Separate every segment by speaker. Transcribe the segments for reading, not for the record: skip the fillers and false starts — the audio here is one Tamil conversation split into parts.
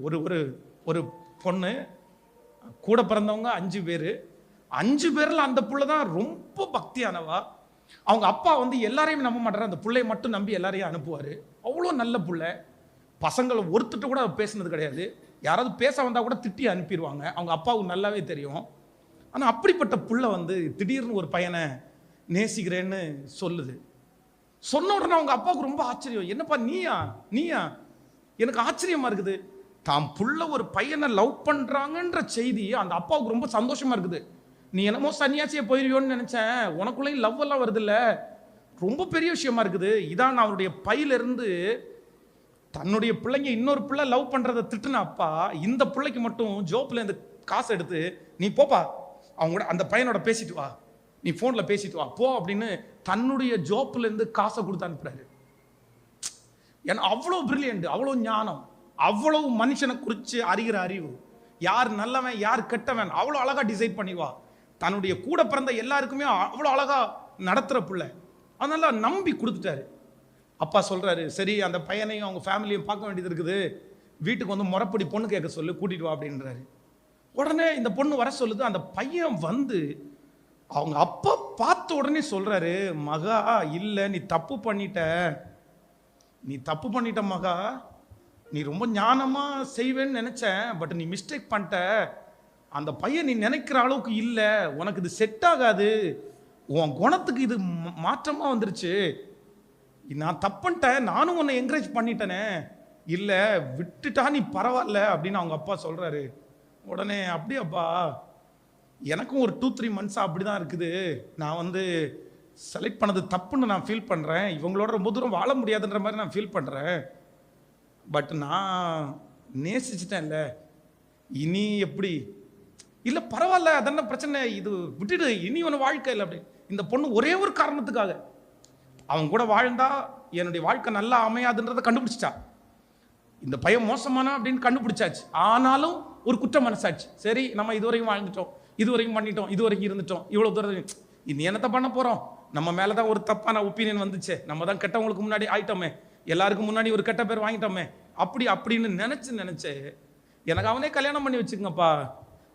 Speaker 1: ஒரு ஒரு ஒரு பொண்ணு கூட பிறந்தவங்க 5 பேர். 5 பேரில் அந்த புள்ள தான் ரொம்ப பக்தியானவா. அவங்க அப்பா வந்து எல்லாரையும் நம்ப மாட்டார், அந்த பிள்ளையை மட்டும் நம்பி எல்லாரையும் அனுப்புவார். அவ்வளோ நல்ல பிள்ளை. பசங்களை ஒருத்திட்ட கூட பேசுனது கிடையாது. யாராவது பேச வந்தால் கூட திட்டி அனுப்பிடுவாங்க. அவங்க அப்பாவுக்கு நல்லாவே தெரியும். ஆனால் அப்படிப்பட்ட புள்ள வந்து திடீர்னு ஒரு பையனை நேசிக்கிறேன்னு சொல்லுது. சொன்ன உடனே அவங்க அப்பாவுக்கு ரொம்ப ஆச்சரியம். என்னப்பா நீயா நீயா? எனக்கு ஆச்சரியமா இருக்குது. தாம் புள்ள ஒரு பையனை லவ் பண்றாங்கன்ற செய்தி அந்த அப்பாவுக்கு ரொம்ப சந்தோஷமா இருக்குது. நீ என்னமோ சன்னியாசியே போயிருவியோன்னு நினைச்சேன், உனக்குள்ளேயும் லவ் எல்லாம் வருது இல்ல, ரொம்ப பெரிய விஷயமா இருக்குது. இதான் அவருடைய பையிலிருந்து தன்னுடைய பிள்ளைங்க இன்னொரு பிள்ளை லவ் பண்றதை திட்டுன அப்பா இந்த பிள்ளைக்கு மட்டும் ஜோப்ல இருந்து காசு எடுத்து, நீ போப்பா அவங்க கூட அந்த பையனோட பேசிட்டு வா, நீ போன்ல பேசிட்டு வா போ அப்படின்னு தன்னுடைய ஜோப்ல இருந்து காசை கொடுத்து அனுப்புறாரு. ஏன்னா அவ்வளோ பிரில்லியன்ட், அவ்வளோ ஞானம், அவ்வளவு மனுஷனை குறித்து அறிகிற அறிவு, யார் நல்லவன் யார் கெட்டவன் அவ்வளோ அழகா டிசைட் பண்ணிவா. தன்னுடைய கூட பிறந்த எல்லாருக்குமே அவ்வளோ அழகா நடத்துற பிள்ளை. அதனால நம்பி கொடுத்துட்டாரு. அப்பா சொல்றாரு, சரி அந்த பையனையும் அவங்க ஃபேமிலியும் பார்க்க வேண்டியது இருக்குது, வீட்டுக்கு வந்து முறைப்படி பொண்ணு கேட்க சொல்லு, கூட்டிட்டு வா அப்படின்றாரு. உடனே இந்த பொண்ணு வர சொல்லுது. அந்த பையன் வந்து அவங்க அப்பா பார்த்த உடனே சொல்றாரு, மகா இல்லை நீ தப்பு பண்ணிட்ட, நீ தப்பு பண்ணிட்ட மகா, நீ ரொம்ப ஞானமா செய்வேன்னு நினைச்சேன், பட் நீ மிஸ்டேக் பண்ணிட்ட. அந்த பையன் நீ நினைக்கிற அளவுக்கு இல்லை, உனக்கு இது செட் ஆகாது, உன் குணத்துக்கு இது மாற்றமா வந்துருச்சு, நான் தப்புன்ட்டேன், நானும் உன்னை என்கரேஜ் பண்ணிட்டேனே, இல்லை விட்டுட்டா நீ பரவாயில்ல அப்படின்னு அவங்க அப்பா சொல்றாரு. உடனே அப்படியாப்பா, எனக்கும் ஒரு 2-3 மந்த்ஸாக அப்படி தான் இருக்குது, நான் வந்து செலக்ட் பண்ணது தப்புன்னு நான் ஃபீல் பண்ணுறேன், இவங்களோட ரொம்ப தூரம் வாழ முடியாதுன்ற மாதிரி நான் ஃபீல் பண்ணுறேன், பட் நான் நேசிச்சிட்டேன்ல, இனி எப்படி? இல்லை பரவாயில்ல அதென்ன பிரச்சனை, இது விட்டுடு, இனி ஒன்று வாழ்க்கை இல்லை அப்படி. இந்த பொண்ணு ஒரே ஒரு காரணத்துக்காக அவங்க கூட வாழ்ந்தா என்னுடைய வாழ்க்கை நல்லா அமையாதுன்றதை கண்டுபிடிச்சிட்டா. இந்த பையன் மோசமானா அப்படின்னு கண்டுபிடிச்சாச்சு. ஆனாலும் ஒரு குற்ற மனசாச்சு. சரி நம்ம இதுவரையும் வாழ்ந்துட்டோம், இதுவரையும் பண்ணிட்டோம், இதுவரைக்கும் இருந்துட்டோம், இவ்வளோ தூரம் இது என்னத்தை பண்ண போகிறோம், நம்ம மேலே தான் ஒரு தப்பான ஒப்பீனியன் வந்துச்சு, நம்ம தான் கெட்டவங்களுக்கு முன்னாடி ஆயிட்டோமே, எல்லாருக்கும் முன்னாடி ஒரு கெட்ட பேர் வாங்கிட்டோமே, அப்படின்னு நினச்சி எனக்கு அவனே கல்யாணம் பண்ணி வச்சுக்கங்கப்பா,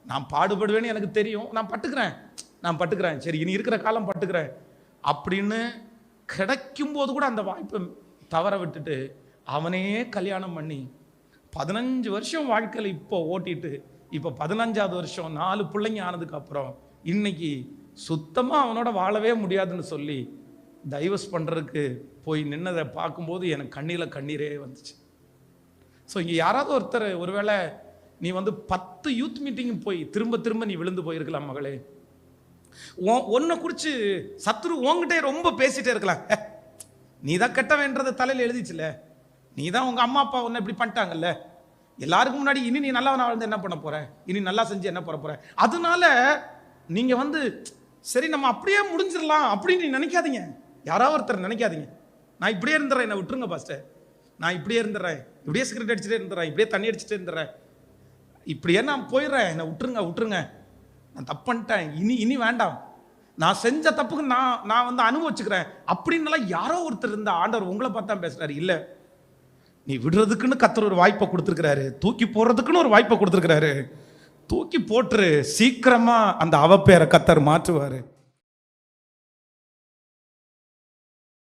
Speaker 1: நான் பாடுபடுவேன்னு எனக்கு தெரியும், நான் பட்டுக்கிறேன், சரி இனி இருக்கிற காலம் பட்டுக்கிறேன் அப்படின்னு கிடைக்கும் போது கூட அந்த வாய்ப்பை தவற விட்டுட்டு அவனே கல்யாணம் பண்ணி 15 வருஷம் வாழ்க்கையில் இப்போ ஓட்டிட்டு, இப்போ 15ஆவது வருஷம் 4 பிள்ளைங்க ஆனதுக்கு அப்புறம் இன்னைக்கு சுத்தமாக அவனோட வாழவே முடியாதுன்னு சொல்லி டைவர்ஸ் பண்ணுறதுக்கு போய் நின்னதை பார்க்கும்போது எனக்கு கண்ணீரே வந்துச்சு. ஸோ இங்கே யாராவது ஒருத்தர் ஒருவேளை நீ வந்து 10 யூத் மீட்டிங் போய் திரும்ப நீ விழுந்து போயிருக்கலாம் மகளே, ஒன்றை குறித்து சத்துரு உங்ககிட்டே ரொம்ப பேசிட்டே இருக்கலாம், நீ தான் கெட்டவேன்றதை தலையில் எழுதிச்சுல, நீ தான் உங்கள் அம்மா அப்பா ஒன்று இப்படி பண்ணிட்டாங்கல்ல, எல்லாருக்கும் முன்னாடி இனி நீ நல்லா வாழ்ந்து என்ன பண்ண போற, இனி நல்லா செஞ்சு என்ன பண்ண போற, அதனால நீங்க வந்து சரி நம்ம அப்படியே முடிஞ்சிடலாம் அப்படின்னு நீ நினைக்காதீங்க. யாராவது ஒருத்தர் நினைக்காதீங்க, நான் இப்படியே இருந்துடுறேன், என்னை விட்டுருங்க பாஸ்டர், நான் இப்படியே இருந்துடுறேன், இப்படியே சிகரெட் அடிச்சுட்டே இருந்துடுறேன், இப்படியே தண்ணி அடிச்சுட்டே இருந்துடுறேன், இப்படியே நான் போயிடுறேன், என்னை விட்டுருங்க, நான் தப்பு பண்ணிட்டேன், இனி வேண்டாம், நான் செஞ்ச தப்புக்கு நான் வந்து அனுபவிச்சுக்கிறேன் அப்படின்னால யாரோ ஒருத்தர் இருந்த ஆண்டவர் உங்களை பார்த்தா பேசுறாரு. இல்லை, நீ விடுறதுக்குன்னு கர்த்தர் ஒரு வாய்ப்பை கொடுத்துருக்கிறாரு, தூக்கி போடுறதுக்குன்னு ஒரு வாய்ப்பை கொடுத்துருக்கிறாரு, தூக்கி போட்டுரு, சீக்கிரமா அந்த அவப்பேரை கர்த்தர் மாற்றுவாரு.